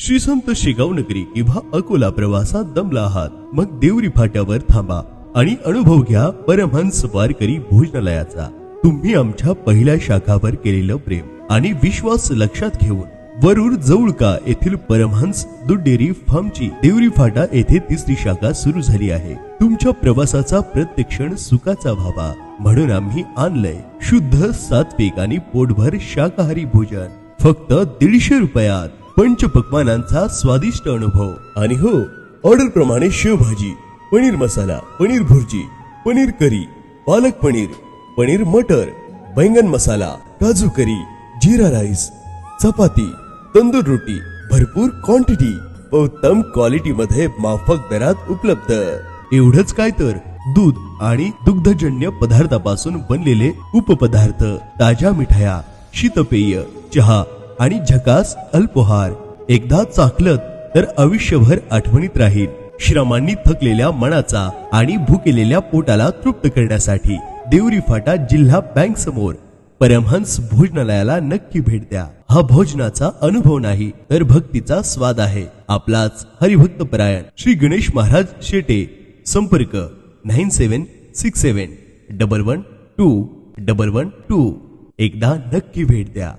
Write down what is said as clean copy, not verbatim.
श्री संत शेगाव नगरी किंवा अकोला प्रवासात दमला आहात, मग देवरी फाट्यावर थांबा आणि अनुभव घ्या परमहंस वारकरी भोजनालयाचा। तुम्ही आमच्या पहिल्या शाखावर केलेलं प्रेम आणि विश्वास लक्षात घेऊन वरूर जवळका येथील परमहंस दूध डेअरी फार्मची देवरी फाटा येथे तिसरी शाखा सुरू झाली आहे। तुमच्या प्रवासाचा प्रत्येक क्षण सुखाचा व्हावा म्हणून आम्ही आणलंय शुद्ध, सात्विक आणि पोटभर शाकाहारी भोजन फक्त 150 रुपयात। पंचपक्वानांचा स्वादिष्ट अनुभव आणि हो, ऑर्डर प्रमाणे शेवभाजी, पनीर मसाला, पनीर भुर्जी, पनीर करी, पालक पनीर, पनीर मटर, बैंगन मसाला, काजू करी, जीरा राईस, चपाती, तंदूर रोटी, भरपूर क्वांटिटी, उत्तम क्वालिटी मध्ये माफक दरात उपलब्ध। एवढंच काय तर दूध आणि दुग्धजन्य पदार्थापासून बनलेले उपपदार्थ, ताज्या मिठाया, शीतपेय, चहा आणि झकास अल्पोहार एकदा चाखलत तर आयुष्यभर आठवणीत राहील। श्रमांनी थकलेल्या मनाचा आणि भुकेलेल्या पोटाला तृप्त करण्यासाठी देवरी फाटा जिल्हा बँक समोर परमहंस भोजनालयाला नक्की भेट द्या। हा भोजनाचा अनुभव नाही तर भक्तीचा स्वाद आहे। आपलाच हरिभक्त परायण श्री गणेश महाराज शेटे। संपर्क 9767111212। एकदा नक्की भेट द्या।